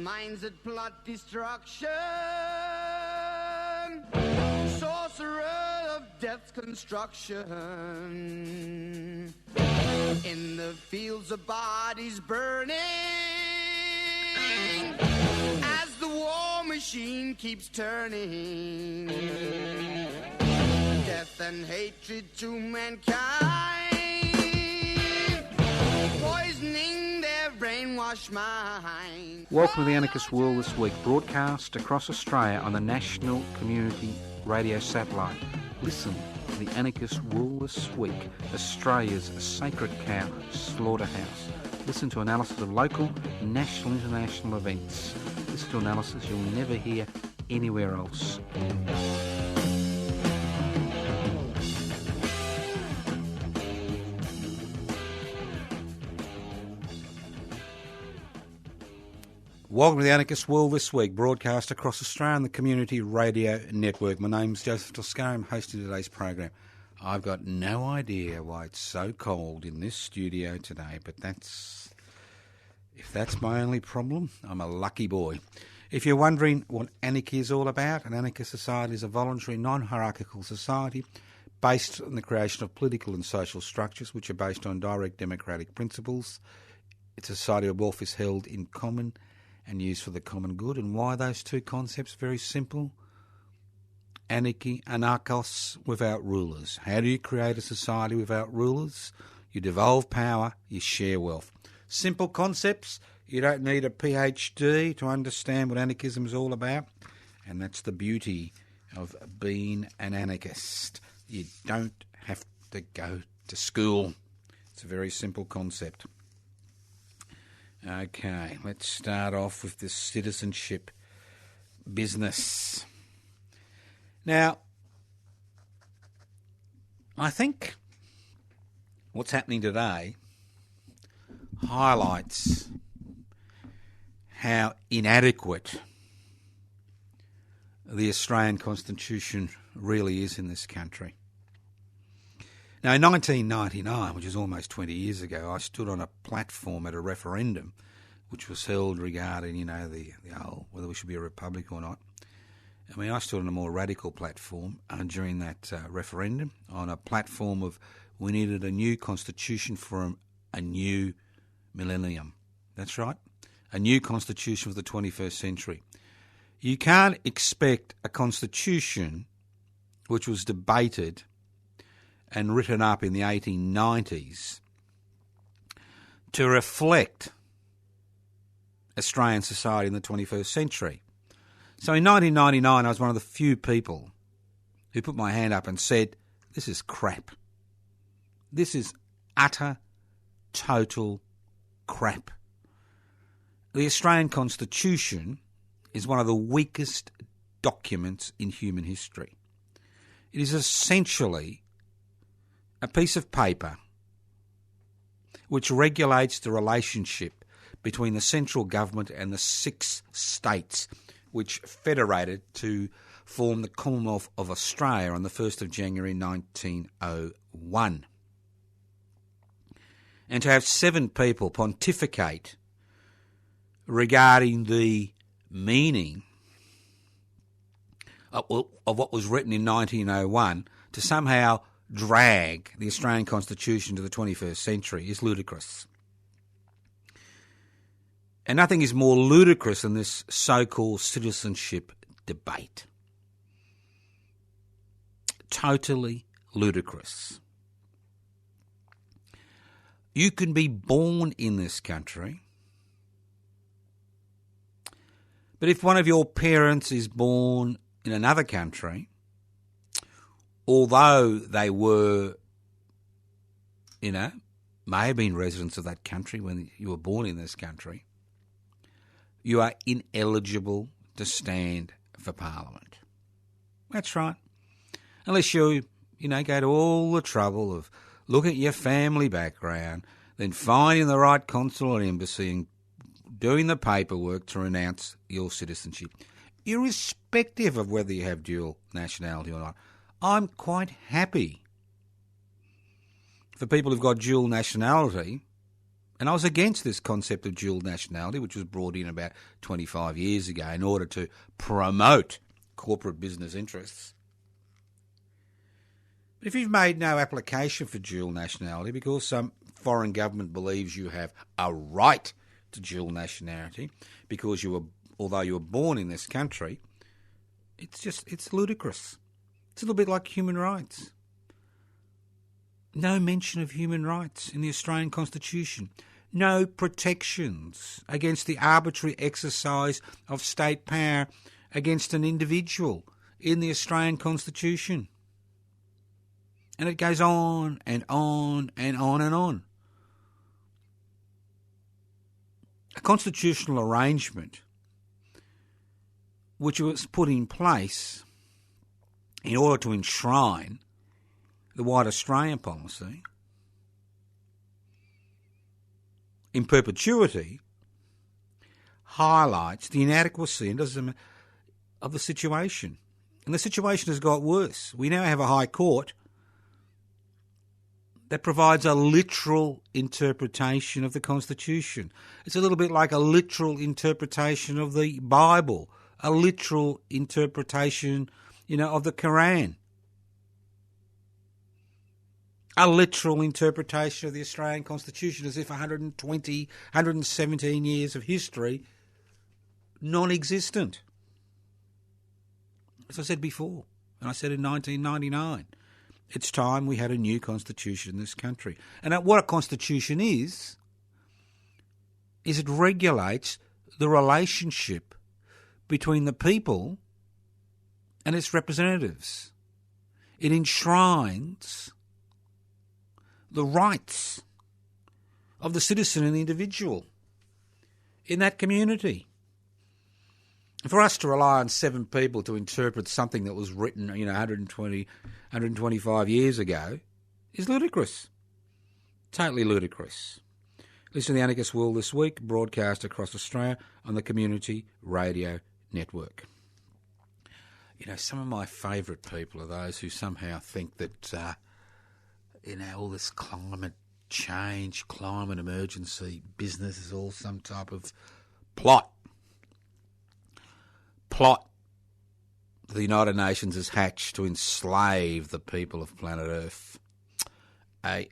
minds that plot destruction, sorcerer of death's construction, in the fields of bodies burning, as the war machine keeps turning, death and hatred to mankind, poisoning their brainwashed mind. Welcome to the Anarchist World This Week, broadcast across Australia on the National Community Radio Satellite. Listen to the Anarchist World This Week, Australia's sacred cow slaughterhouse. Listen to analysis of local, national, international events. Listen to analysis you'll never hear anywhere else. Welcome to the Anarchist World This Week, broadcast across Australia on the Community Radio Network. My name's Joseph Toscano. I'm hosting today's program. I've got no idea why it's so cold in this studio today, but if that's my only problem, I'm a lucky boy. If you're wondering what anarchy is all about, an anarchist society is a voluntary, non-hierarchical society based on the creation of political and social structures which are based on direct democratic principles. It's a society where wealth is held in common and used for the common good. And why those two concepts? Very simple. Anarchy, anarchos, without rulers. How do you create a society without rulers? You devolve power, you share wealth. Simple concepts. You don't need a PhD to understand what anarchism is all about. And that's the beauty of being an anarchist. You don't have to go to school. It's a very simple concept. Okay, let's start off with this citizenship business. Now, I think what's happening today highlights how inadequate the Australian Constitution really is in this country. Now, in 1999, which is almost 20 years ago, I stood on a platform at a referendum which was held regarding, the whole, whether we should be a republic or not. I mean, I stood on a more radical platform during that referendum, on a platform of we needed a new constitution for a new millennium. That's right, a new constitution for the 21st century. You can't expect a constitution which was debated and written up in the 1890s to reflect Australian society in the 21st century. So in 1999, I was one of the few people who put my hand up and said, this is crap. This is utter, total crap. The Australian Constitution is one of the weakest documents in human history. It is essentially a piece of paper which regulates the relationship between the central government and the 6 states which federated to form the Commonwealth of Australia on the 1st of January 1901. And to have 7 people pontificate regarding the meaning of what was written in 1901 to somehow drag the Australian Constitution to the 21st century is ludicrous. And nothing is more ludicrous than this so-called citizenship debate. Totally ludicrous. You can be born in this country, but if one of your parents is born in another country, although they were, may have been residents of that country when you were born in this country, you are ineligible to stand for Parliament. That's right. Unless you go to all the trouble of looking at your family background, then finding the right consulate embassy and doing the paperwork to renounce your citizenship, irrespective of whether you have dual nationality or not. I'm quite happy for people who've got dual nationality And I was against this concept of dual nationality, which was brought in about 25 years ago in order to promote corporate business interests. But if you've made no application for dual nationality because some foreign government believes you have a right to dual nationality because although you were born in this country, it's ludicrous. It's a little bit like human rights. No mention of human rights in the Australian Constitution. No protections against the arbitrary exercise of state power against an individual in the Australian Constitution. And it goes on and on and on and on. A constitutional arrangement which was put in place in order to enshrine the white Australian policy in perpetuity highlights the inadequacy of the situation. And the situation has got worse. We now have a High Court that provides a literal interpretation of the Constitution. It's a little bit like a literal interpretation of the Bible, a literal interpretation, of the Quran, a literal interpretation of the Australian Constitution, as if 117 years of history non-existent. As I said before, and I said in 1999, it's time we had a new constitution in this country. And what a constitution is it regulates the relationship between the people and its representatives. It enshrines the rights of the citizen and the individual in that community. For us to rely on 7 people to interpret something that was written, 125 years ago is ludicrous. Totally ludicrous. Listen to the Anarchist World This Week, broadcast across Australia on the Community Radio Network. Some of my favourite people are those who somehow think that, all this climate change, climate emergency business is all some type of plot the United Nations has hatched to enslave the people of planet Earth. Hey,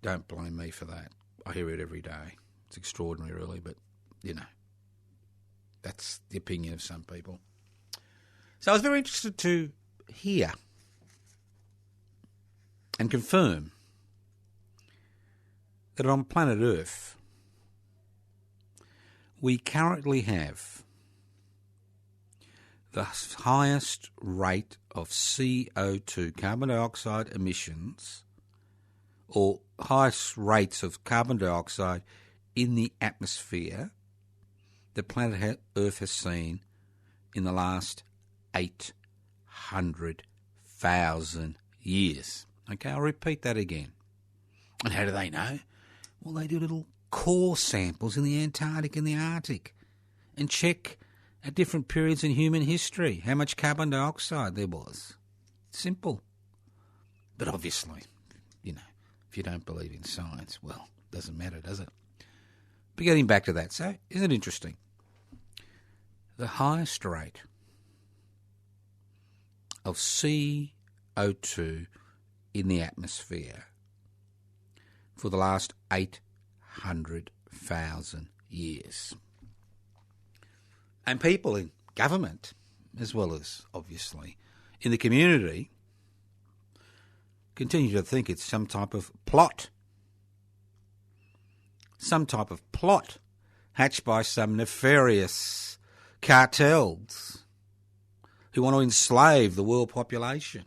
don't blame me for that. I hear it every day. It's extraordinary, really, but, that's the opinion of some people. So I was very interested to hear and confirm that on planet Earth we currently have the highest rate of CO2, carbon dioxide emissions, or highest rates of carbon dioxide in the atmosphere that planet Earth has seen in the last 800,000 years. Okay, I'll repeat that again. And how do they know? Well, they do little core samples in the Antarctic and the Arctic and check at different periods in human history how much carbon dioxide there was. Simple. But obviously, if you don't believe in science, well, it doesn't matter, does it? But getting back to that, so isn't it interesting? The highest rate of CO2 in the atmosphere for the last 800,000 years. And people in government, as well as, obviously, in the community, continue to think it's some type of plot. Some type of plot hatched by some nefarious cartels who want to enslave the world population.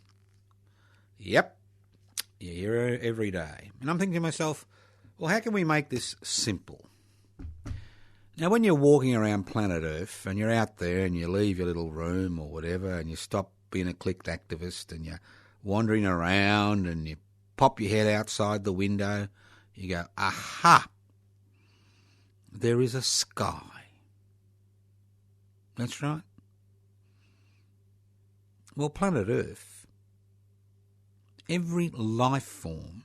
Yep, you hear it every day. And I'm thinking to myself, well, how can we make this simple? Now, when you're walking around planet Earth and you're out there and you leave your little room or whatever and you stop being a clicked activist and you're wandering around and you pop your head outside the window, you go, aha, there is a sky. That's right. Well, planet Earth, every life form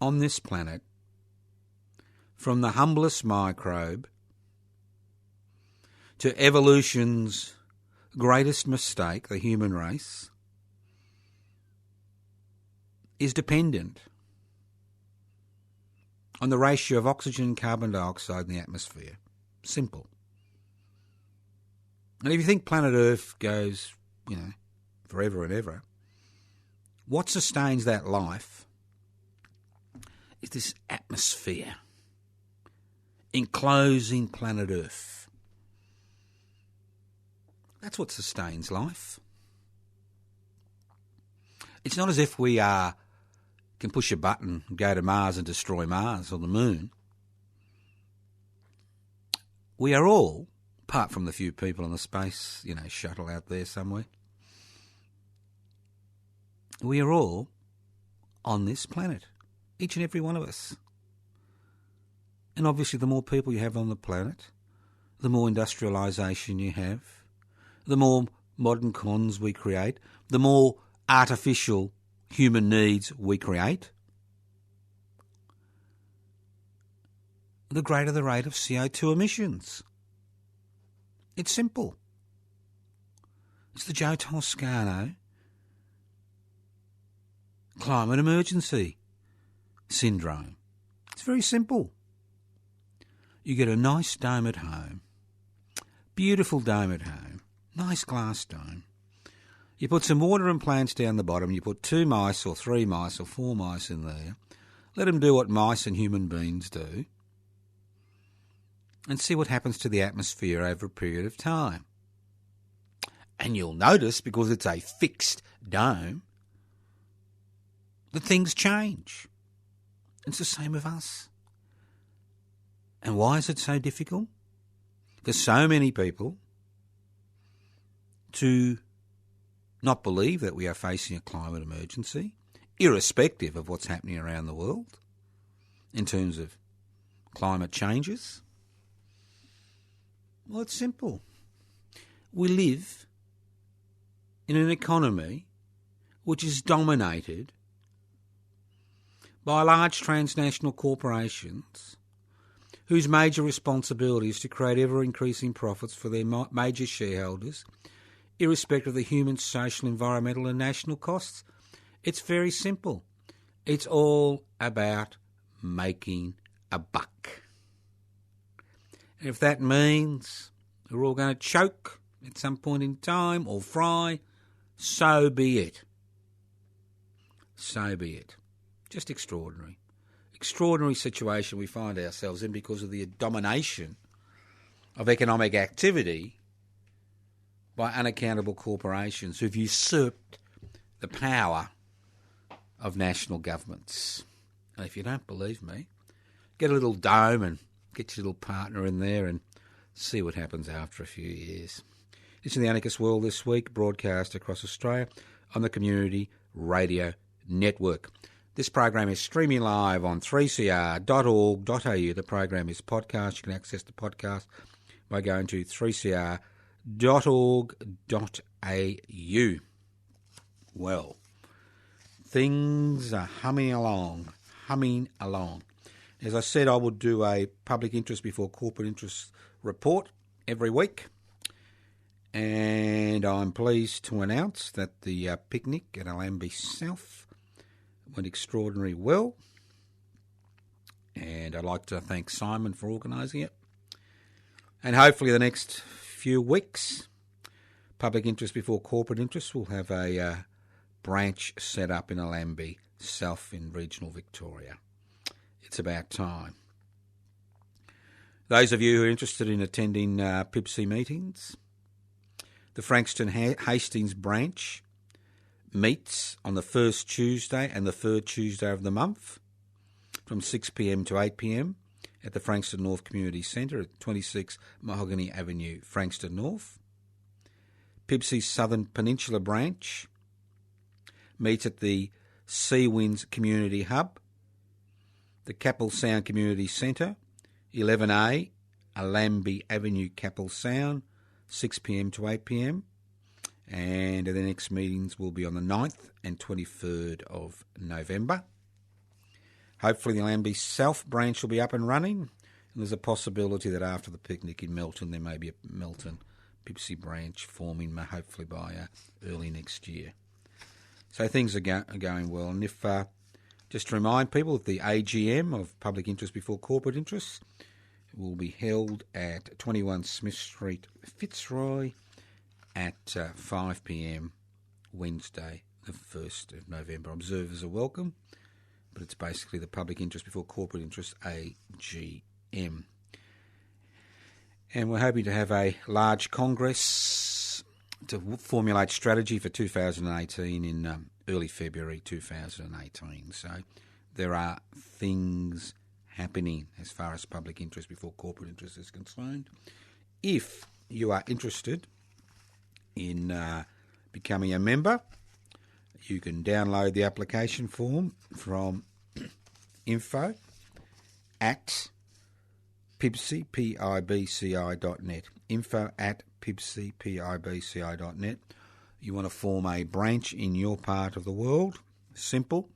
on this planet from the humblest microbe to evolution's greatest mistake, the human race, is dependent on the ratio of oxygen and carbon dioxide in the atmosphere. Simple. And if you think planet Earth goes, forever and ever, what sustains that life is this atmosphere enclosing planet Earth. That's what sustains life. It's not as if we can push a button and go to Mars and destroy Mars or the Moon. We are all, apart from the few people on the space, shuttle out there somewhere, we are all on this planet, each and every one of us. And obviously the more people you have on the planet, the more industrialisation you have, the more modern cons we create, the more artificial human needs we create, the greater the rate of CO2 emissions. It's simple. It's the Joe Toscano climate emergency syndrome. It's very simple. You get a nice dome at home, beautiful dome at home, nice glass dome. You put some water and plants down the bottom, you put 2 mice or 3 mice or 4 mice in there, let them do what mice and human beings do, and see what happens to the atmosphere over a period of time. And you'll notice, because it's a fixed dome, that things change. It's the same with us. And why is it so difficult for so many people to not believe that we are facing a climate emergency, irrespective of what's happening around the world in terms of climate changes? Well, it's simple. We live in an economy which is dominated by large transnational corporations whose major responsibility is to create ever-increasing profits for their major shareholders, irrespective of the human, social, environmental and national costs. It's very simple. It's all about making a buck. And if that means we're all going to choke at some point in time or fry, so be it. So be it. Just extraordinary. Extraordinary situation we find ourselves in because of the domination of economic activity by unaccountable corporations who've usurped the power of national governments. And if you don't believe me, get a little dome and get your little partner in there and see what happens after a few years. This is the Anarchist World This Week, broadcast across Australia on the Community Radio Network. This program is streaming live on 3cr.org.au. The program is podcast. You can access the podcast by going to 3cr.org.au. Well, things are humming along. As I said, I would do a public interest before corporate interest report every week. And I'm pleased to announce that the picnic at Allambie South went extraordinarily well. And I'd like to thank Simon for organising it. And hopefully the next few weeks, public interest before corporate interest will have a branch set up in Allambie South in regional Victoria. It's about time. Those of you who are interested in attending PIBC meetings, the Frankston Hastings branch meets on the first Tuesday and the third Tuesday of the month from 6 p.m. to 8 p.m. at the Frankston North Community Centre at 26 Mahogany Avenue, Frankston North. PIBC's Southern Peninsula branch meets at the Sea Winds Community Hub, the Capel Sound Community Centre, 11A, Allambie Avenue, Capel Sound, 6 p.m. to 8 p.m. And the next meetings will be on the 9th and 23rd of November. Hopefully the Lambie South branch will be up and running, and there's a possibility that after the picnic in Melton there may be a Melton Pipsy branch forming, hopefully by early next year. So things are going well. And if just to remind people that the AGM of Public Interest Before Corporate Interests will be held at 21 Smith Street, Fitzroy, at 5 p.m. Wednesday, the 1st of November. Observers are welcome, but it's basically the Public Interest Before Corporate Interests AGM. And we're hoping to have a large congress to formulate strategy for 2018 in early February 2018. So there are things happening as far as public interest before corporate interest is concerned. If you are interested in becoming a member, you can download the application form from info at pibci, pibci.net. Info at pibci, pibci.net. You want to form a branch in your part of the world? Simple.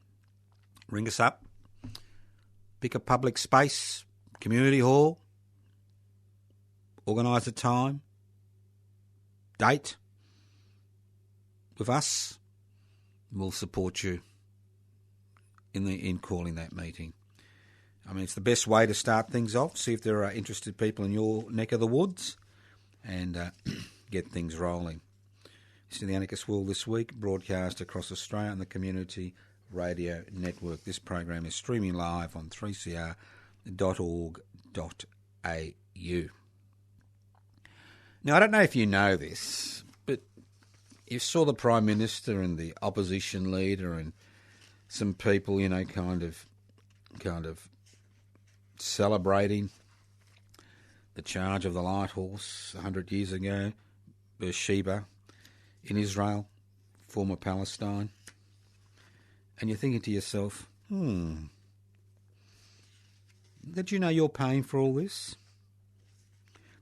Ring us up. Pick a public space, community hall. Organise a time, date with us. We'll support you in calling that meeting. I mean, it's the best way to start things off. See if there are interested people in your neck of the woods, and get things rolling. This is the Anarchist World This Week, broadcast across Australia on the Community Radio Network. This program is streaming live on 3cr.org.au. Now, I don't know if you know this, but you saw the Prime Minister and the opposition leader and some people, you know, kind of celebrating the charge of the light horse 100 years ago, Beersheeba, in Israel, former Palestine. And you're thinking to yourself, did you know you're paying for all this?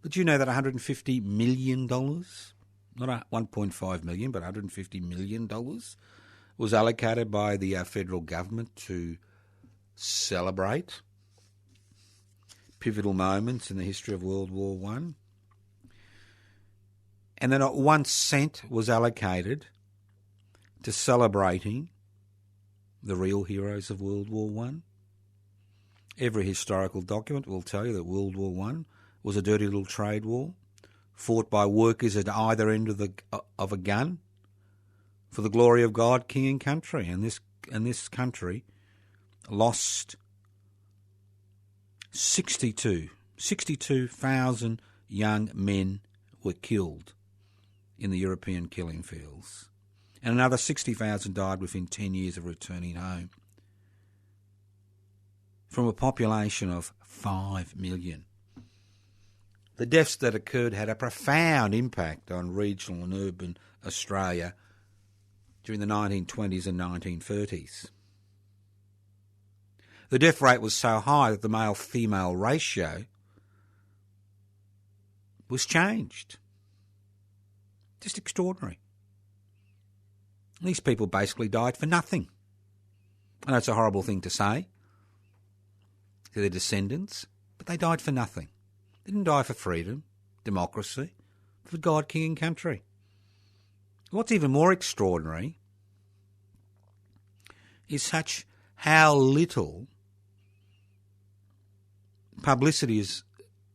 Did you know that $150 million, not $1.5 million, but $150 million was allocated by the federal government to celebrate pivotal moments in the history of World War I? And then not 1 cent was allocated to celebrating the real heroes of World War I. Every historical document will tell you that World War I was a dirty little trade war fought by workers at either end of a gun for the glory of God, King and country. And this country lost 62,000 young men were killed in the European killing fields. And another 60,000 died within 10 years of returning home. From a population of 5 million. The deaths that occurred had a profound impact on regional and urban Australia during the 1920s and 1930s. The death rate was so high that the male-female ratio was changed. Just extraordinary. These people basically died for nothing. I know it's a horrible thing to say to their descendants, but they died for nothing. They didn't die for freedom, democracy, for God, King and country. What's even more extraordinary is how little publicity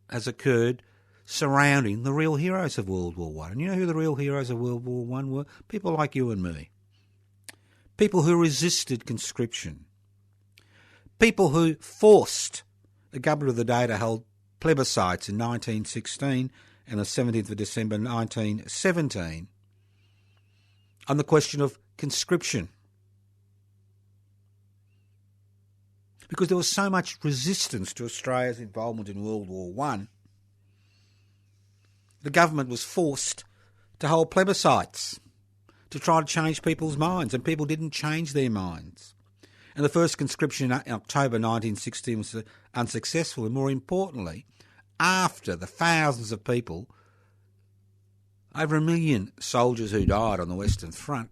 has occurred surrounding the real heroes of World War I. And you know who the real heroes of World War I were? People like you and me. People who resisted conscription. People who forced the government of the day to hold plebiscites in 1916 and the 17th of December 1917 on the question of conscription. Because there was so much resistance to Australia's involvement in World War I, the government was forced to hold plebiscites to try to change people's minds, and people didn't change their minds. And the first conscription in October 1916 was unsuccessful, and more importantly, after the thousands of people, over 1 million soldiers who died on the Western Front,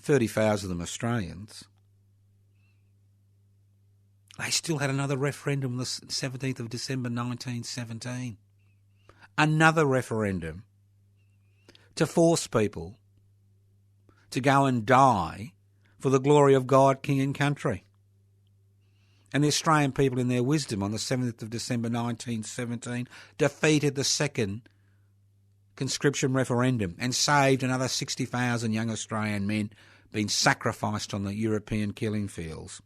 30,000 of them Australians, They still had another referendum on the 17th of December 1917. Another referendum to force people to go and die for the glory of God, King and country. And the Australian people in their wisdom on the 7th of December 1917 defeated the second conscription referendum and saved another 60,000 young Australian men being sacrificed on the European killing fields.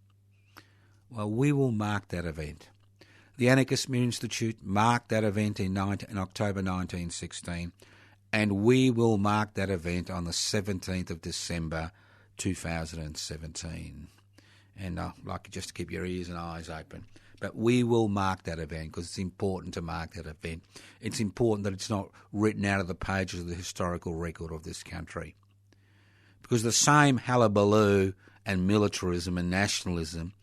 Well, we will mark that event. The Anarchist Institute marked that event in October 1916, and we will mark that event on the 17th of December 2017. And I'd like you just to keep your ears and eyes open. But we will mark that event because it's important to mark that event. It's important that it's not written out of the pages of the historical record of this country. Because the same hullabaloo and militarism and nationalism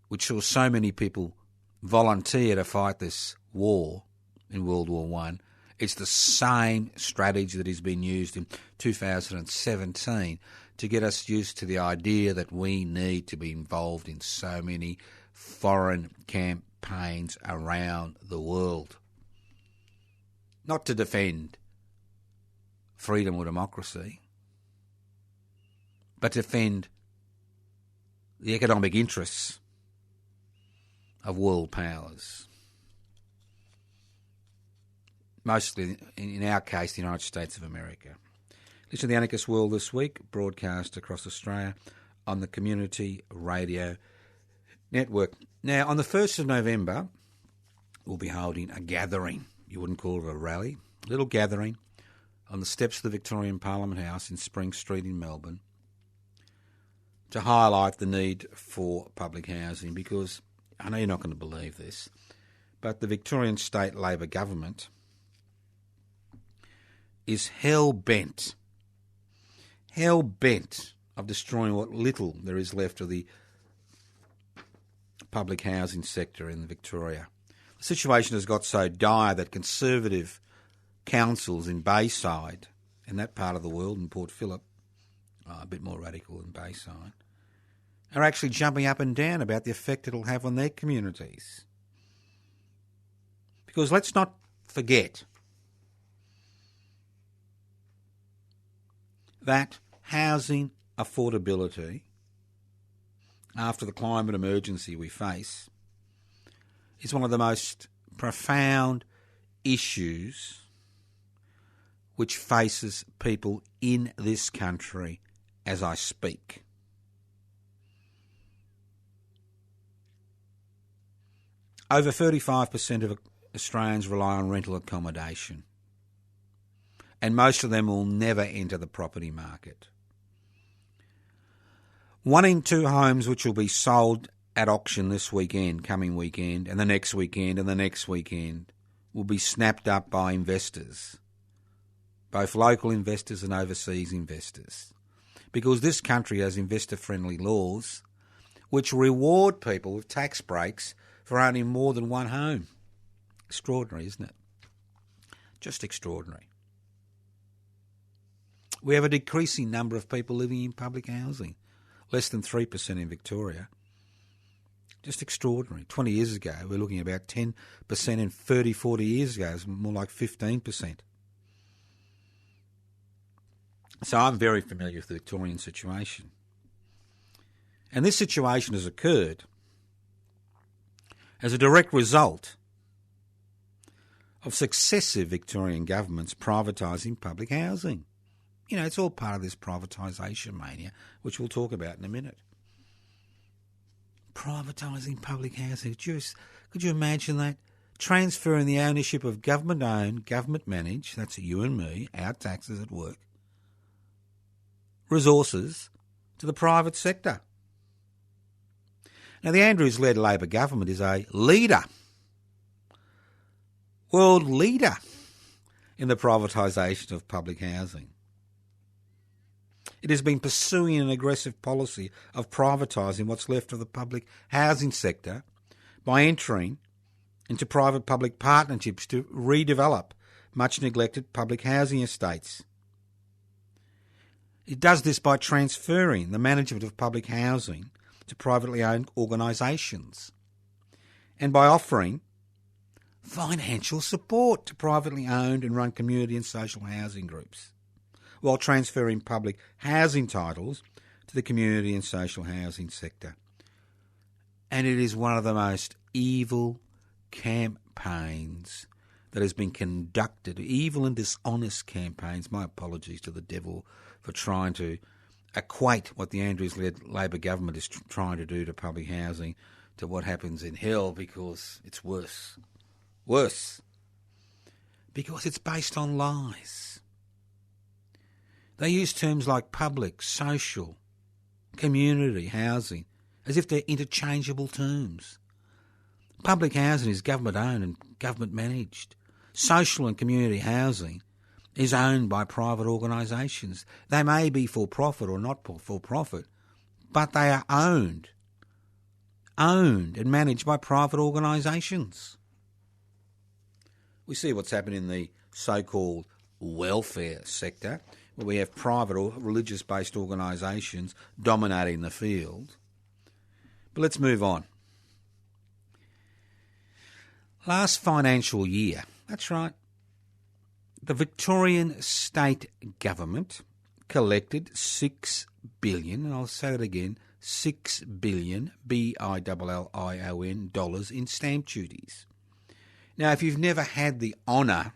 which saw so many people volunteer to fight this war in World War I, it's the same strategy that has been used in 2017 to get us used to the idea that we need to be involved in so many foreign campaigns around the world. Not to defend freedom or democracy, but to defend the economic interests of world powers. Mostly, in our case, the United States of America. Listen to the Anarchist World This Week, broadcast across Australia on the Community Radio Network. Now, on the 1st of November, we'll be holding a gathering. You wouldn't call it a rally. A little gathering on the steps of the Victorian Parliament House in Spring Street in Melbourne to highlight the need for public housing, because I know you're not going to believe this, but the Victorian State Labor government is hell-bent of destroying what little there is left of the public housing sector in Victoria. The situation has got so dire that Conservative councils in Bayside, in that part of the world, in Port Phillip, a bit more radical than Bayside, are actually jumping up and down about the effect it'll have on their communities. Because let's not forget that housing affordability, after the climate emergency we face, is one of the most profound issues which faces people in this country as I speak. Over 35% of Australians rely on rental accommodation, and most of them will never enter the property market. 1 in 2 homes which will be sold at auction this weekend, coming weekend, and the next weekend, and the next weekend, will be snapped up by investors, both local investors and overseas investors, because this country has investor-friendly laws which reward people with tax breaks for owning more than one home. Extraordinary, isn't it? Just extraordinary. We have a decreasing number of people living in public housing, less than 3% in Victoria. Just extraordinary. 20 years ago, we were looking at about 10%, and 30, 40 years ago, it was more like 15%. So I'm very familiar with the Victorian situation. And this situation has occurred as a direct result of successive Victorian governments privatising public housing. You know, it's all part of this privatisation mania, which we'll talk about in a minute. Privatising public housing. Could you imagine that? Transferring the ownership of government-owned, government-managed, that's you and me, our taxes at work, resources to the private sector. Now, the Andrews-led Labor government is a leader, world leader in the privatisation of public housing. It has been pursuing an aggressive policy of privatising what's left of the public housing sector by entering into private-public partnerships to redevelop much-neglected public housing estates. It does this by transferring the management of public housing to privately owned organisations, and by offering financial support to privately owned and run community and social housing groups, while transferring public housing titles to the community and social housing sector. And it is one of the most evil campaigns that has been conducted, evil and dishonest campaigns. My apologies to the devil for trying to equate what the Andrews-led Labor government is trying to do to public housing to what happens in hell, because it's worse. Worse. Because it's based on lies. They use terms like public, social, community, housing, as if they're interchangeable terms. Public housing is government-owned and government-managed. Social and community housing is owned by private organisations. They may be for-profit or not for-profit, but they are owned and managed by private organisations. We see what's happened in the so-called welfare sector, where we have private or religious-based organisations dominating the field. But let's move on. Last financial year, that's right, the Victorian state government collected $6 billion, and I'll say that again, $6 billion, B-I-L-L-I-O-N, dollars in stamp duties. Now, if you've never had the honour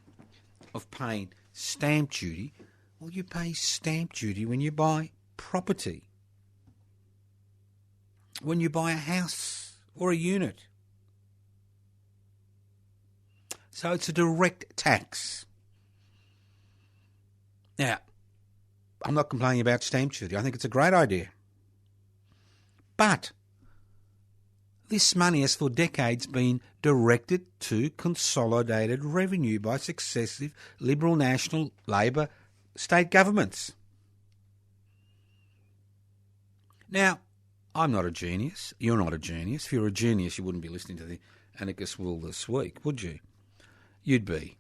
of paying stamp duty, well, you pay stamp duty when you buy property, when you buy a house or a unit. So it's a direct tax. Now, I'm not complaining about stamp duty. I think it's a great idea. But this money has for decades been directed to consolidated revenue by successive Liberal National Labor state governments. Now, I'm not a genius. You're not a genius. If you're a genius, you wouldn't be listening to the Anarchist World This week, would you? You'd be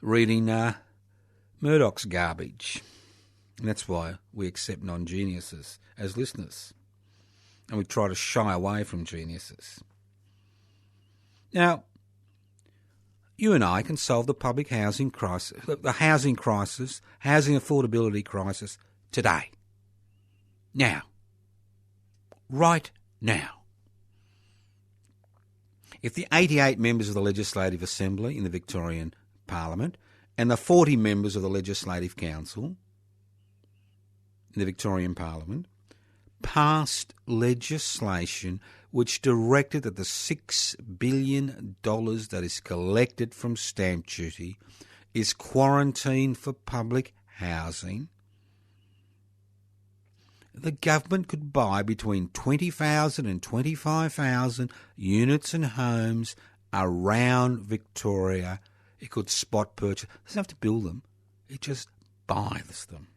reading Murdoch's garbage. And that's why we accept non-geniuses as listeners. And we try to shy away from geniuses. Now, you and I can solve the public housing crisis, the housing crisis, housing affordability crisis today. Now. Right now. If the 88 members of the Legislative Assembly in the Victorian Parliament and the 40 members of the Legislative Council in the Victorian Parliament passed legislation which directed that the $6 billion that is collected from stamp duty is quarantined for public housing, the government could buy between 20,000 and 25,000 units and homes around Victoria. It could spot purchase. It doesn't have to build them. It just buys them.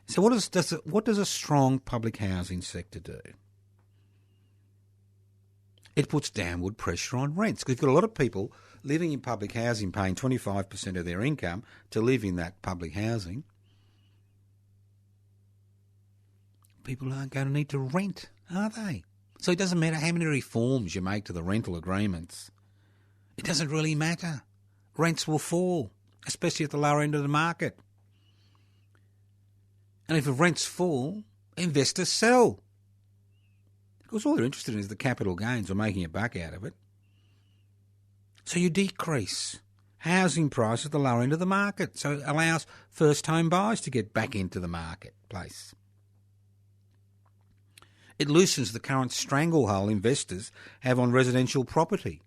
So what does a strong public housing sector do? It puts downward pressure on rents, because you've got a lot of people living in public housing paying 25% of their income to live in that public housing. People aren't going to need to rent, are they? So it doesn't matter how many reforms you make to the rental agreements. It doesn't really matter. Rents will fall, especially at the lower end of the market. And if rents fall, investors sell. Because all they're interested in is the capital gains or making a buck out of it. So you decrease housing price at the lower end of the market. So it allows first home buyers to get back into the marketplace. It loosens the current stranglehold investors have on residential property.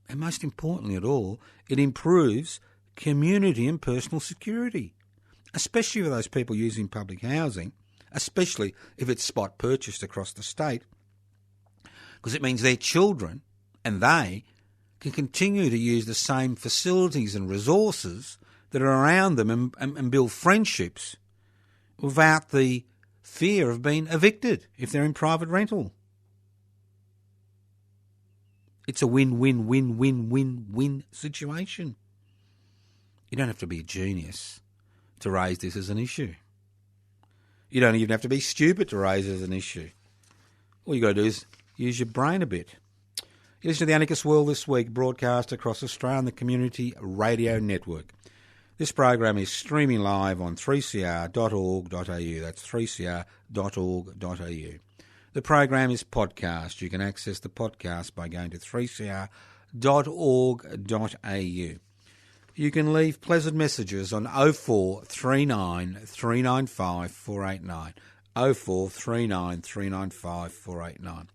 And most importantly at all, it improves community and personal security, especially for those people using public housing, especially if it's spot purchased across the state, because it means their children and they can continue to use the same facilities and resources that are around them and build friendships without the fear of being evicted if they're in private rental. It's a win-win-win-win-win-win situation. You don't have to be a genius to raise this as an issue. You don't even have to be stupid to raise it as an issue. All you got to do is use your brain a bit. You listen to the Anarchist World This Week, broadcast across Australia on the Community Radio Network. This program is streaming live on 3cr.org.au. That's 3cr.org.au. The program is podcast. You can access the podcast by going to 3cr.org.au. You can leave pleasant messages on 0439 395 489. 0439 395 489.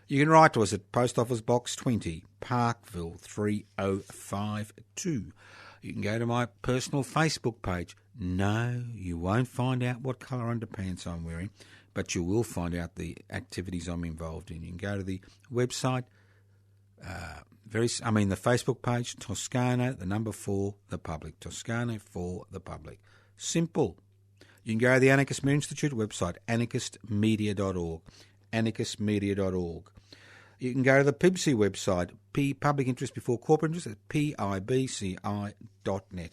You can write to us at Post Office Box 20, Parkville 3052. You can go to my personal Facebook page. No, you won't find out what colour underpants I'm wearing, but you will find out the activities I'm involved in. You can go to the website, the Facebook page, Toscano, the number 4, the public. Toscano for the public. Simple. You can go to the Anarchist Media Institute website, anarchistmedia.org, anarchistmedia.org. You can go to the PIBC website, Public Interest Before Corporate Interest, pibci.net.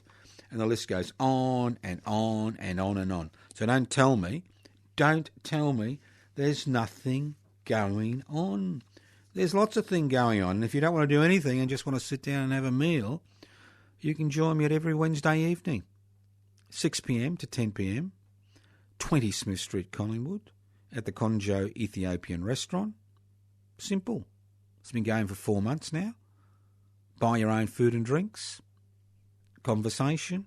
And the list goes on and on and on and on. So don't tell me there's nothing going on. There's lots of things going on. And if you don't want to do anything and just want to sit down and have a meal, you can join me at every Wednesday evening, 6 p.m. to 10 p.m, 20 Smith Street, Collingwood, at the Conjo Ethiopian Restaurant. Simple. It's been going for 4 months now. Buy your own food and drinks. Conversation.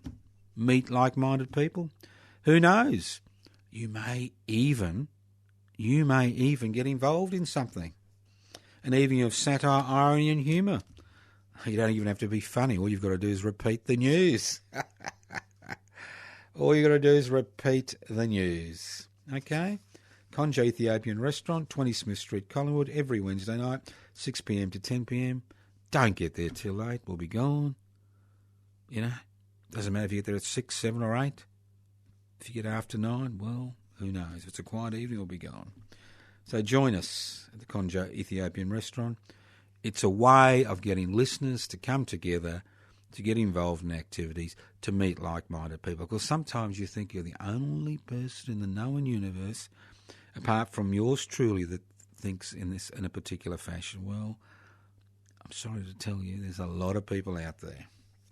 Meet like-minded people. Who knows? You may even get involved in something. An evening of satire, irony and humour. You don't even have to be funny. All you've got to do is repeat the news. All you've got to do is repeat the news. Okay? Conjo Ethiopian Restaurant, 20 Smith Street, Collingwood, every Wednesday night, 6 p.m. to 10 p.m. Don't get there too late. We'll be gone. You know, doesn't matter if you get there at 6, 7 or 8. If you get after 9, well, who knows? If it's a quiet evening, we'll be gone. So join us at the Conjo Ethiopian Restaurant. It's a way of getting listeners to come together, to get involved in activities, to meet like-minded people. Because sometimes you think you're the only person in the known universe, apart from yours truly, that thinks in a particular fashion. Well, I'm sorry to tell you, there's a lot of people out there.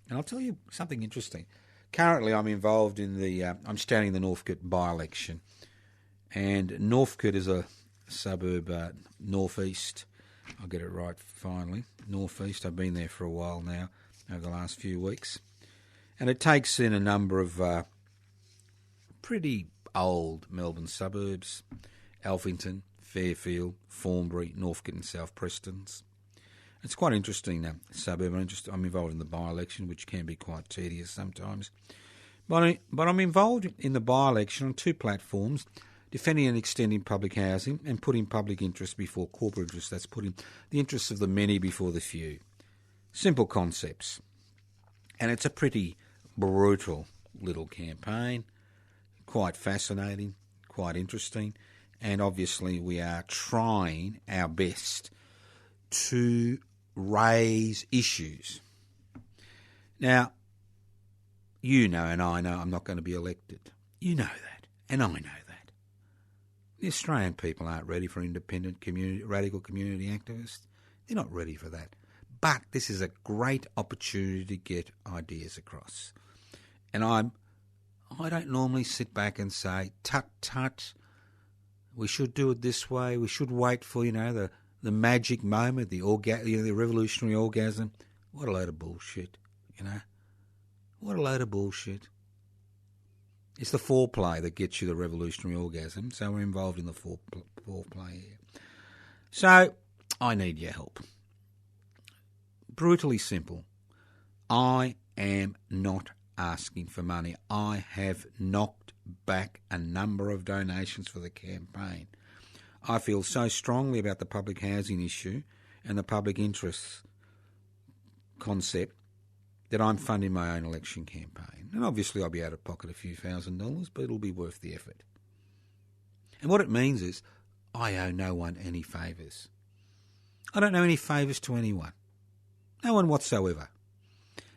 And I'll tell you something interesting. Currently, I'm involved in I'm standing the Northcote By-Election. And Northcote is a suburb northeast. I'll get it right finally. Northeast. I've been there for a while now, over the last few weeks. And it takes in a number of pretty old Melbourne suburbs. Alphington, Fairfield, Thornbury, Northcote and South Prestons. It's quite interesting suburb. I'm involved in the by-election, which can be quite tedious sometimes. But I'm involved in the by-election on 2 platforms, defending and extending public housing and putting public interest before corporate interest. That's putting the interests of the many before the few. Simple concepts. And it's a pretty brutal little campaign, quite fascinating, quite interesting. And obviously we are trying our best to raise issues. Now, you know and I know I'm not going to be elected. You know that, and I know that. The Australian people aren't ready for independent radical community activists. They're not ready for that. But this is a great opportunity to get ideas across. And I don't normally sit back and say, tut, we should do it this way, we should wait for, the magic moment, the revolutionary orgasm. What a load of bullshit, What a load of bullshit. It's the foreplay that gets you the revolutionary orgasm, so we're involved in the foreplay here. So, I need your help. Brutally simple. I am not asking for money. I have knocked back a number of donations for the campaign. I feel so strongly about the public housing issue and the public interest concept that I'm funding my own election campaign. And obviously I'll be out of pocket a few $1,000s, but it'll be worth the effort. And what it means is I owe no one any favours. I don't owe any favours to anyone. No one whatsoever.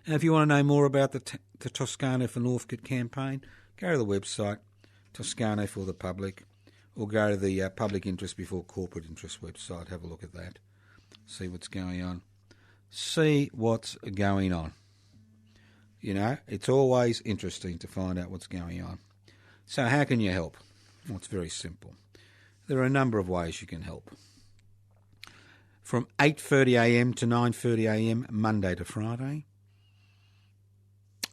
And if you want to know more about the Toscano for Northcote campaign, go to the website, Toscano for the Public, or go to the Public Interest Before Corporate Interest website. Have a look at that. See what's going on. See what's going on. You know, it's always interesting to find out what's going on. So how can you help? Well, it's very simple. There are a number of ways you can help. From 8:30am to 9:30am, Monday to Friday.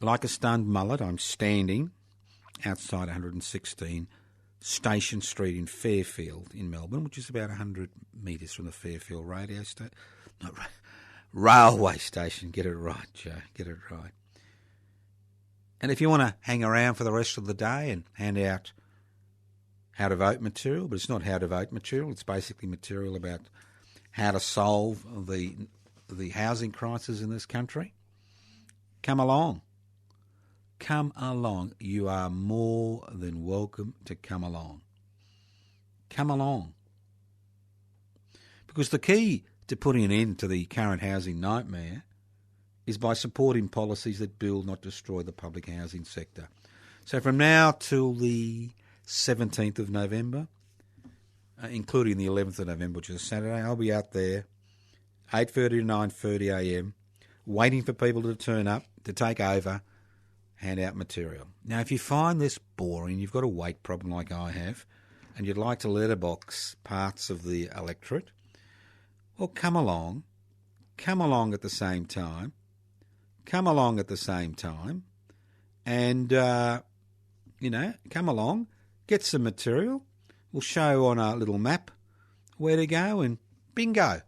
Like a stunned mullet, I'm standing outside 116 Station Street in Fairfield in Melbourne, which is about 100 metres from the Fairfield railway station. Get it right, Joe, get it right. And if you want to hang around for the rest of the day and hand out how to vote material, but it's not how to vote material, it's basically material about how to solve the housing crisis in this country, come along. Come along. You are more than welcome to come along. Come along. Because the key to putting an end to the current housing nightmare is by supporting policies that build, not destroy, the public housing sector. So from now till the 17th of November, including the 11th of November, which is a Saturday, I'll be out there 8:30 to 9:30am, waiting for people to turn up, to take over, hand out material. Now, if you find this boring, you've got a weight problem like I have, and you'd like to letterbox parts of the electorate, well, come along at the same time, and, come along, get some material. We'll show on our little map where to go, and bingo,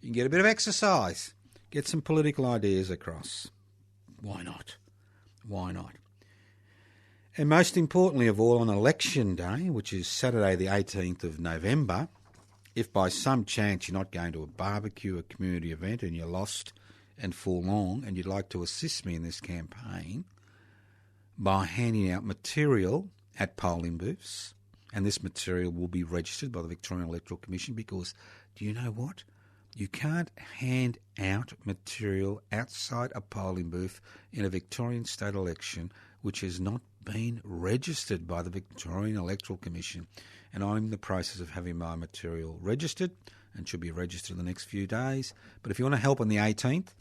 you can get a bit of exercise, get some political ideas across. Why not? Why not? And most importantly of all, on Election Day, which is Saturday the 18th of November, if by some chance you're not going to a barbecue, a community event, and you're lost and forlorn, and you'd like to assist me in this campaign by handing out material at polling booths, and this material will be registered by the Victorian Electoral Commission, because do you know what? You can't hand out material outside a polling booth in a Victorian state election which has not been registered by the Victorian Electoral Commission. And I'm in the process of having my material registered, and should be registered in the next few days. But if you want to help on the 18th,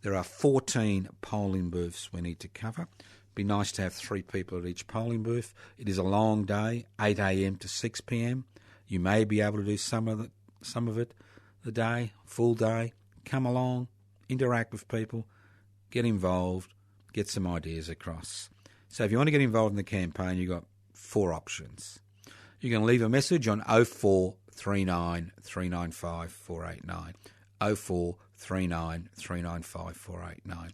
there are 14 polling booths we need to cover. It'd be nice to have 3 people at each polling booth. It is a long day, 8am to 6pm. You may be able to do some of it. The day, full day, come along, interact with people, get involved, get some ideas across. So if you want to get involved in the campaign, you've got 4 options. You can leave a message on 0439 395 489, 0439 395 489.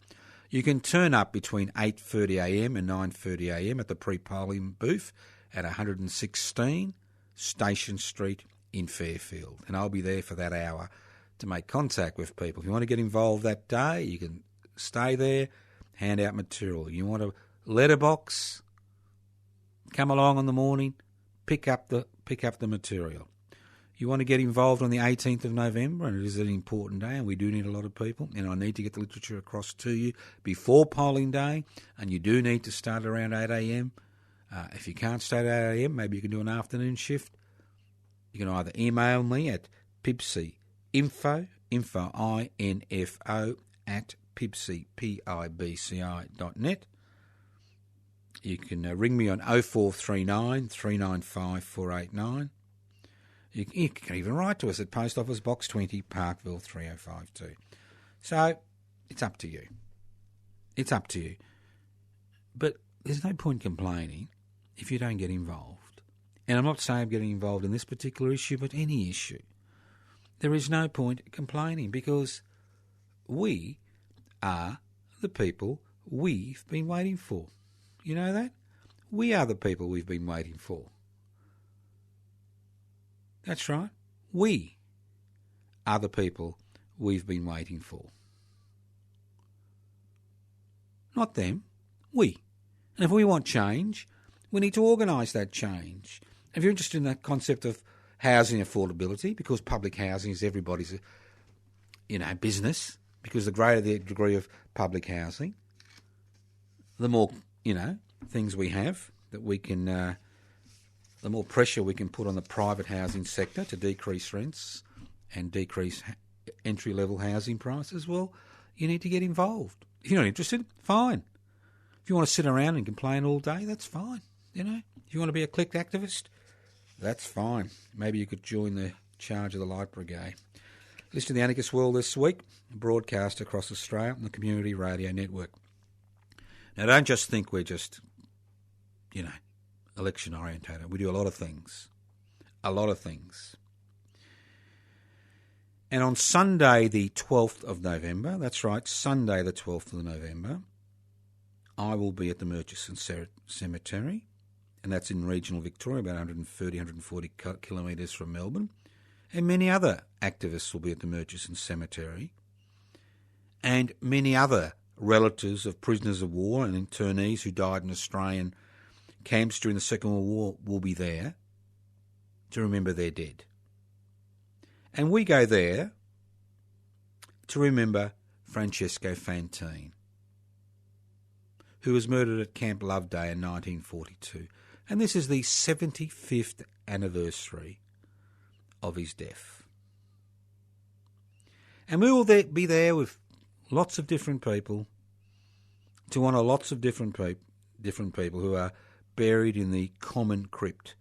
You can turn up between 8:30am and 9:30am at the pre-polling booth at 116 Station Street in Fairfield, and I'll be there for that hour to make contact with people. If you want to get involved that day, you can stay there, hand out material. You want to letterbox, come along in the morning, pick up the material. You want to get involved on the 18th of November, and it is an important day, and we do need a lot of people, and I need to get the literature across to you before polling day, and you do need to start around 8am. If you can't start at 8am, maybe you can do an afternoon shift. You can either email me at pibci.info at pibci.net. You can ring me on 0439 395 489. You can even write to us at Post Office Box 20, Parkville 3052. So, it's up to you. It's up to you. But there's no point complaining if you don't get involved. And I'm not saying I'm getting involved in this particular issue, but any issue. There is no point complaining, because we are the people we've been waiting for. You know that? We are the people we've been waiting for. That's right. We are the people we've been waiting for. Not them. We. And if we want change, we need to organise that change. If you're interested in that concept of housing affordability, because public housing is everybody's, business, because the greater the degree of public housing, the more, things we have that we can the more pressure we can put on the private housing sector to decrease rents and decrease entry-level housing prices, well, you need to get involved. If you're not interested, fine. If you want to sit around and complain all day, that's fine. You know, if you want to be a clicked activist, that's fine. Maybe you could join the charge of the Light Brigade. Listen to the Anarchist World This week, broadcast across Australia on the Community Radio Network. Now, don't just think we're just, you know, election orientated. We do a lot of things. A lot of things. And on Sunday the 12th of November, that's right, Sunday the 12th of November, I will be at the Murchison Cemetery, and that's in regional Victoria, about 140 kilometres from Melbourne. And many other activists will be at the Murchison Cemetery. And many other relatives of prisoners of war and internees who died in Australian camps during the Second World War will be there to remember their dead. And we go there to remember Francesco Fantin, who was murdered at Camp Loveday in 1942. And this is the 75th anniversary of his death. And we will be there with lots of different people to honour lots of different people who are buried in the common crypt.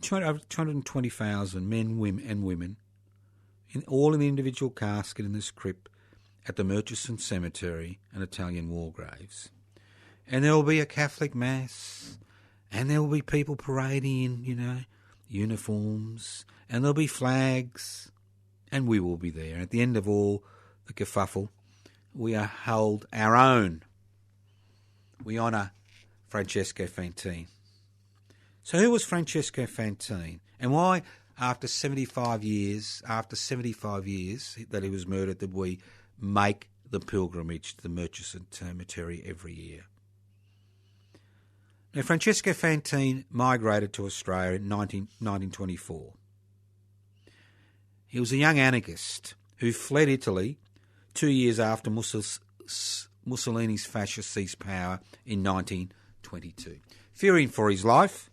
220,000 men, women and women, all in the individual casket in this crypt at the Murchison Cemetery and Italian war graves. And there will be a Catholic Mass, and there will be people parading in, you know, uniforms, and there'll be flags, and we will be there. At the end of all the kerfuffle, we are held our own. We honour Francesco Fantin. So who was Francesco Fantin? And why, after 75 years that he was murdered, did we make the pilgrimage to the Murchison Cemetery every year? Now, Francesco Fantin migrated to Australia in 1924. He was a young anarchist who fled Italy 2 years after Mussolini's fascists seized power in 1922. Fearing for his life,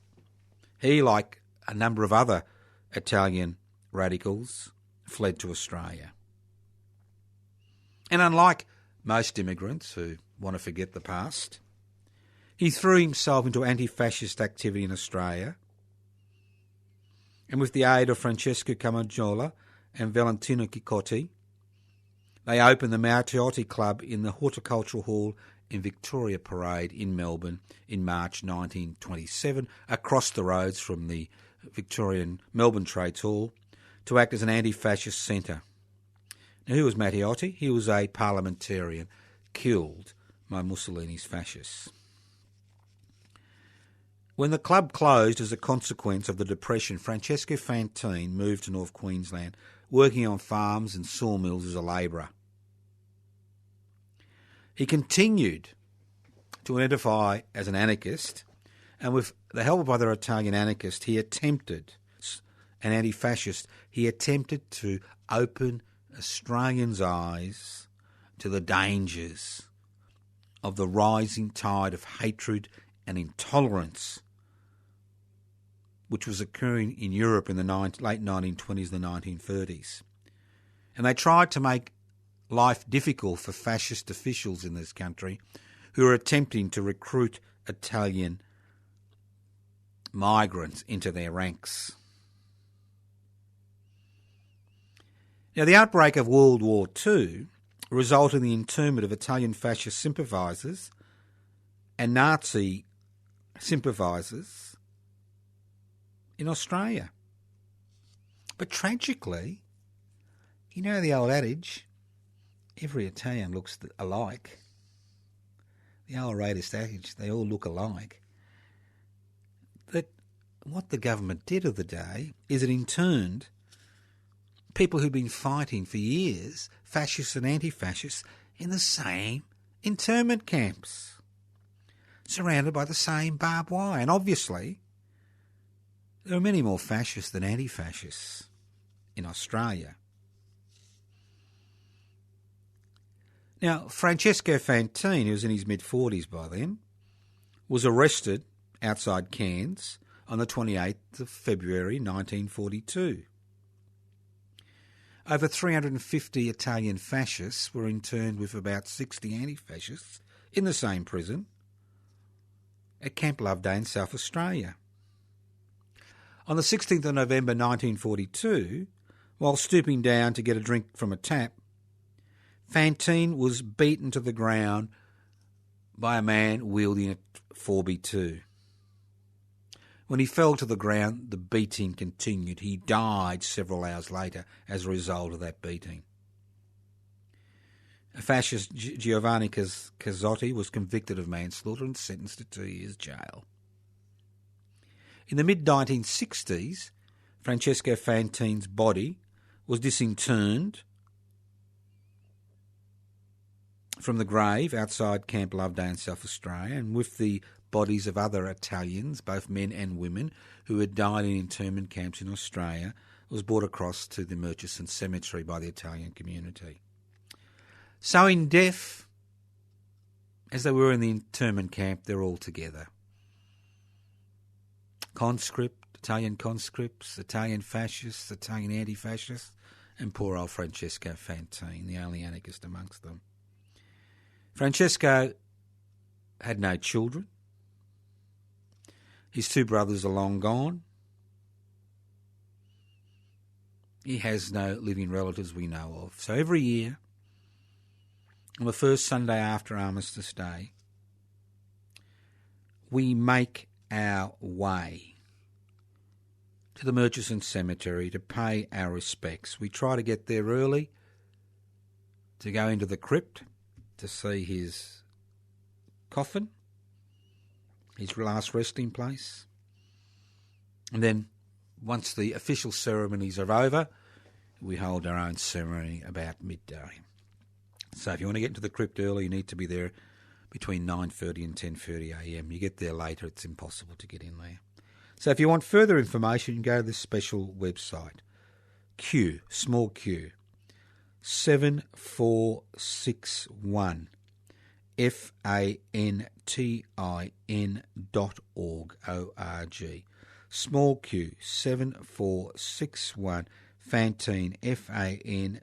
he, like a number of other Italian radicals, fled to Australia. And unlike most immigrants who want to forget the past, he threw himself into anti-fascist activity in Australia, and with the aid of Francesco Camagnola and Valentino Chicotti, they opened the Matteotti Club in the Horticultural Hall in Victoria Parade in Melbourne in March 1927, across the roads from the Victorian Melbourne Trades Hall, to act as an anti-fascist centre. Now, who was Matteotti? He was a parliamentarian killed by Mussolini's fascists. When the club closed as a consequence of the Depression, Francesco Fantin moved to North Queensland, working on farms and sawmills as a labourer. He continued to identify as an anarchist, and with the help of other Italian anarchists, an anti-fascist, he attempted to open Australians' eyes to the dangers of the rising tide of hatred and intolerance which was occurring in Europe in the late 1920s and the 1930s. And they tried to make life difficult for fascist officials in this country who were attempting to recruit Italian migrants into their ranks. Now, the outbreak of World War II resulted in the internment of Italian fascist sympathisers and Nazi sympathisers in Australia. But tragically, you know the old adage, every Italian looks alike. The old racist adage, they all look alike. That what the government did of the day is it interned people who'd been fighting for years, fascists and anti-fascists, in the same internment camps, surrounded by the same barbed wire. And obviously, there are many more fascists than anti-fascists in Australia. Now, Francesco Fantin, who was in his mid-40s by then, was arrested outside Cairns on the 28th of February 1942. Over 350 Italian fascists were interned with about 60 anti-fascists in the same prison at Camp Loveday in South Australia. On the 16th of November 1942, while stooping down to get a drink from a tap, Fantin was beaten to the ground by a man wielding a 4x2. When he fell to the ground, the beating continued. He died several hours later as a result of that beating. A fascist, Giovanni Cazzotti, was convicted of manslaughter and sentenced to 2 years' jail. In the mid-1960s, Francesco Fantin's body was disinterred from the grave outside Camp Loveday in South Australia, and with the bodies of other Italians, both men and women, who had died in internment camps in Australia, was brought across to the Murchison cemetery by the Italian community. So in death, as they were in the internment camp, they're all together. Italian conscripts, Italian fascists, Italian anti-fascists, and poor old Francesco Fantin, the only anarchist amongst them. Francesco had no children. His 2 brothers are long gone. He has no living relatives we know of. So every year, on the first Sunday after Armistice Day, we make our way to the Murchison Cemetery to pay our respects. We try to get there early to go into the crypt to see his coffin, his last resting place. And then once the official ceremonies are over, we hold our own ceremony about midday. So if you want to get into the crypt early, you need to be there between 9:30 and 10:30am. You get there later, it's impossible to get in there. So if you want further information, you can go to this special website, Q, small q, 7461 FANTIN.org, O-R-G. Small q, 7461 Fantin, FANTIN.org.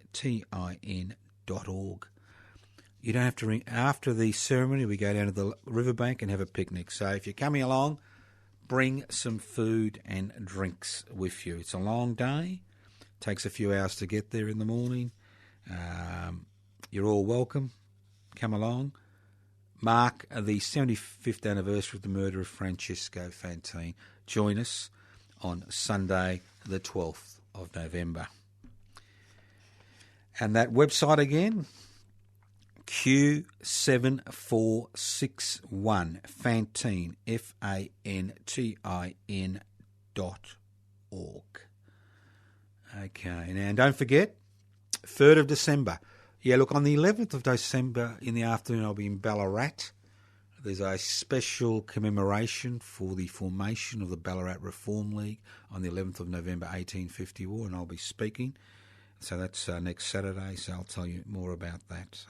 You don't have to ring. After the ceremony, we go down to the riverbank and have a picnic. So if you're coming along, bring some food and drinks with you. It's a long day. It takes a few hours to get there in the morning. You're all welcome. Come along. Mark the 75th anniversary of the murder of Francesco Fantin. Join us on Sunday, the 12th of November. And that website again, Q7461 Fantin, FANTIN.org. Okay, now don't forget, 3rd of December. Yeah, look, on the 11th of December in the afternoon, I'll be in Ballarat. There's a special commemoration for the formation of the Ballarat Reform League on the 11th of November 1854, and I'll be speaking. So that's next Saturday, so I'll tell you more about that,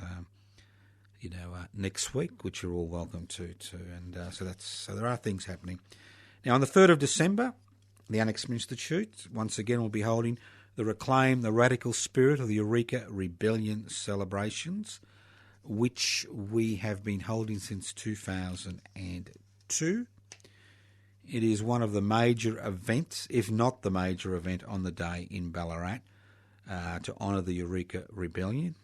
next week, which you're all welcome to too. And so there are things happening. Now, on the 3rd of December, the Anarchist Institute, once again, will be holding the Reclaim the Radical Spirit of the Eureka Rebellion celebrations, which we have been holding since 2002. It is one of the major events, if not the major event, on the day in Ballarat to honour the Eureka Rebellion.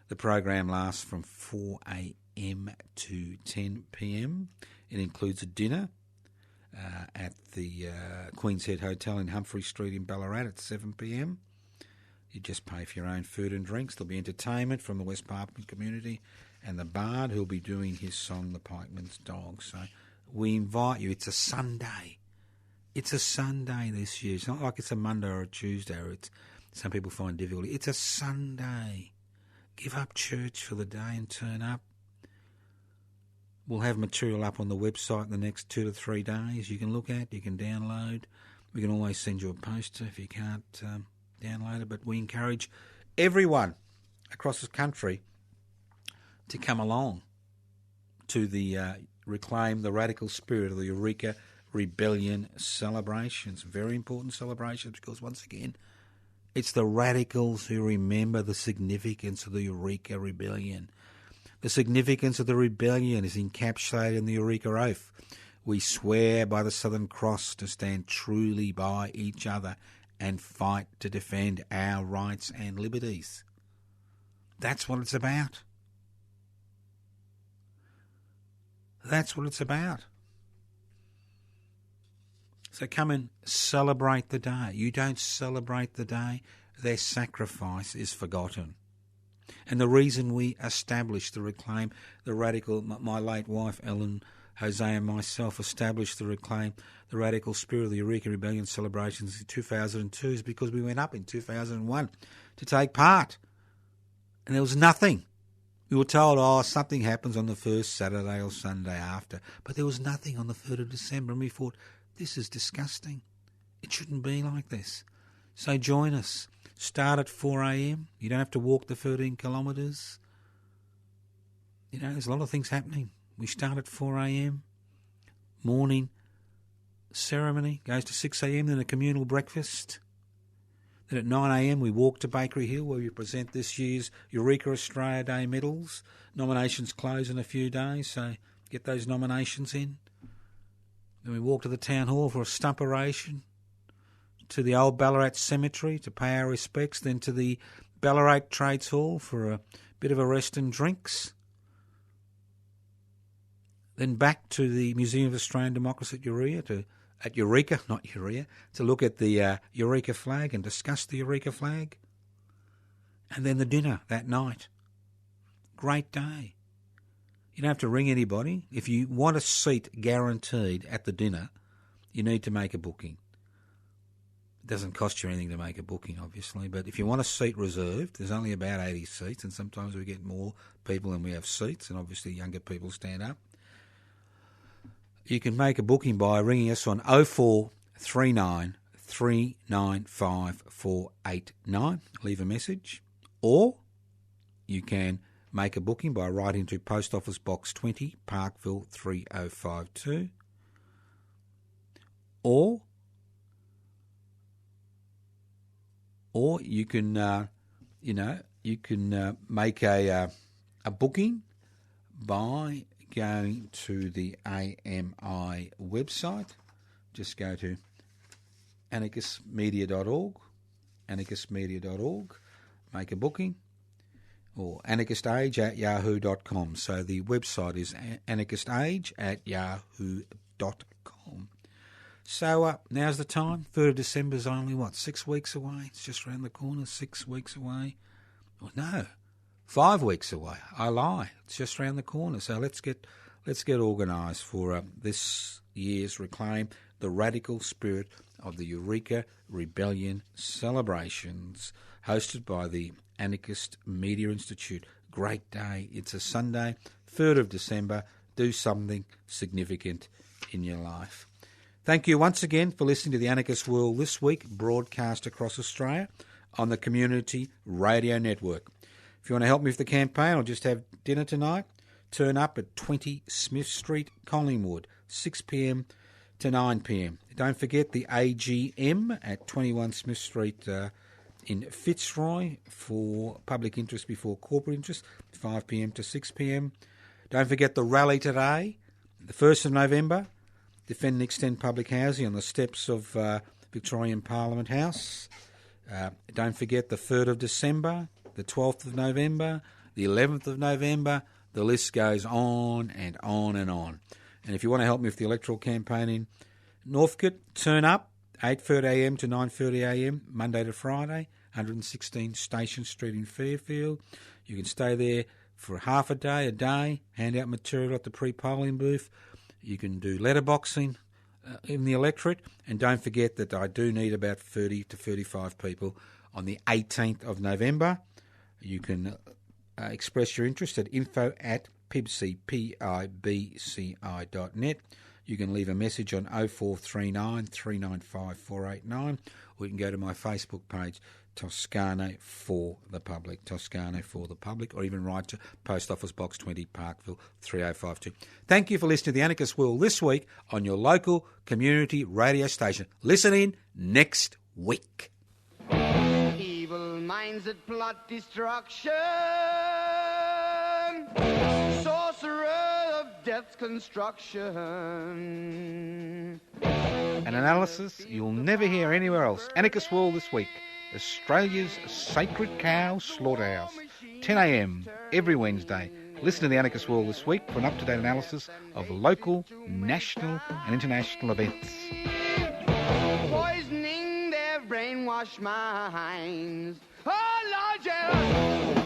The program lasts from 4 a.m. to 10 p.m. It includes a dinner at the Queen's Head Hotel in Humphrey Street in Ballarat at 7 p.m. You just pay for your own food and drinks. There'll be entertainment from the West Parkman community and the bard who'll be doing his song, The Pikeman's Dog. So we invite you. It's a Sunday. It's a Sunday this year. It's not like it's a Monday or a Tuesday or it's some people find difficulty. It's a Sunday. Give up church for the day and turn up. We'll have material up on the website in the next 2 to 3 days. You can look at, you can download. We can always send you a poster if you can't download it. But we encourage everyone across the country to come along to the reclaim the radical spirit of the Eureka Rebellion celebrations. Very important celebrations because, once again, it's the radicals who remember the significance of the Eureka Rebellion. The significance of the rebellion is encapsulated in the Eureka Oath. We swear by the Southern Cross to stand truly by each other and fight to defend our rights and liberties. That's what it's about. That's what it's about. So come and celebrate the day. You don't celebrate the day, their sacrifice is forgotten. And the reason we established to reclaim the radical, my late wife Ellen, Jose and myself established to reclaim the radical spirit of the Eureka Rebellion celebrations in 2002 is because we went up in 2001 to take part. And there was nothing. We were told, something happens on the first Saturday or Sunday after. But there was nothing on the 3rd of December. And we thought, this is disgusting. It shouldn't be like this. So join us. Start at 4 a.m. You don't have to walk the 13 kilometres. You know, there's a lot of things happening. We start at 4 a.m. Morning ceremony goes to 6 a.m. Then a communal breakfast. Then at 9 a.m. we walk to Bakery Hill where we present this year's Eureka Australia Day medals. Nominations close in a few days, so get those nominations in. Then we walk to the Town Hall for a stump oration, to the old Ballarat Cemetery to pay our respects, then to the Ballarat Trades Hall for a bit of a rest and drinks. Then back to the Museum of Australian Democracy at Eureka, to look at the Eureka flag and discuss the Eureka flag. And then the dinner that night. Great day. You don't have to ring anybody. If you want a seat guaranteed at the dinner, you need to make a booking. It doesn't cost you anything to make a booking, obviously, but if you want a seat reserved, there's only about 80 seats, and sometimes we get more people than we have seats, and obviously younger people stand up. You can make a booking by ringing us on 0439 395 489. Leave a message. Or you can make a booking by writing to Post Office Box 20, Parkville 3052. Or you can, make a booking by going to the AMI website. Just go to anarchistmedia.org, make a booking, or anarchistage@yahoo.com. So the website is anarchistage@yahoo.com. So now's the time. 3rd of December is only, 6 weeks away? It's just around the corner, 6 weeks away. Well, no, 5 weeks away. I lie. It's just around the corner. So let's get organised for this year's Reclaim the Radical Spirit of the Eureka Rebellion celebrations, hosted by the Anarchist Media Institute. Great day. It's a Sunday, 3rd of December. Do something significant in your life. Thank you once again for listening to the Anarchist World This Week, broadcast across Australia on the Community Radio Network. If you want to help me with the campaign or just have dinner tonight, turn up at 20 Smith Street, Collingwood, 6 p.m. to 9 p.m. Don't forget the AGM at 21 Smith Street in Fitzroy for Public Interest Before Corporate Interest, 5 p.m. to 6 p.m. Don't forget the rally today, the 1st of November, Defend and Extend Public Housing on the steps of Victorian Parliament House. Don't forget the 3rd of December, the 12th of November, the 11th of November. The list goes on and on and on. And if you want to help me with the electoral campaign in Northcote, turn up 8:30am to 9:30am, Monday to Friday, 116 Station Street in Fairfield. You can stay there for half a day, hand out material at the pre-polling booth. You can do letterboxing in the electorate. And don't forget that I do need about 30 to 35 people on the 18th of November. You can express your interest at info@pibci.net. you can leave a message on 0439 395 489, or you can go to my Facebook page, Toscano for the Public, Toscano for the Public, or even write to Post Office Box 20, Parkville 3052. Thank you for listening to The Anarchist World this week on your local community radio station. Listen in next week. Evil minds that plot destruction, sorcerer of death's construction. An analysis you'll never hear anywhere else. Anarchist World this week. Australia's sacred cow slaughterhouse. 10 a.m. every Wednesday. Listen to The Anarchist World this week for an up-to-date analysis of local, national and international events. Poisoning their brainwashed minds. Oh, Lord, yeah.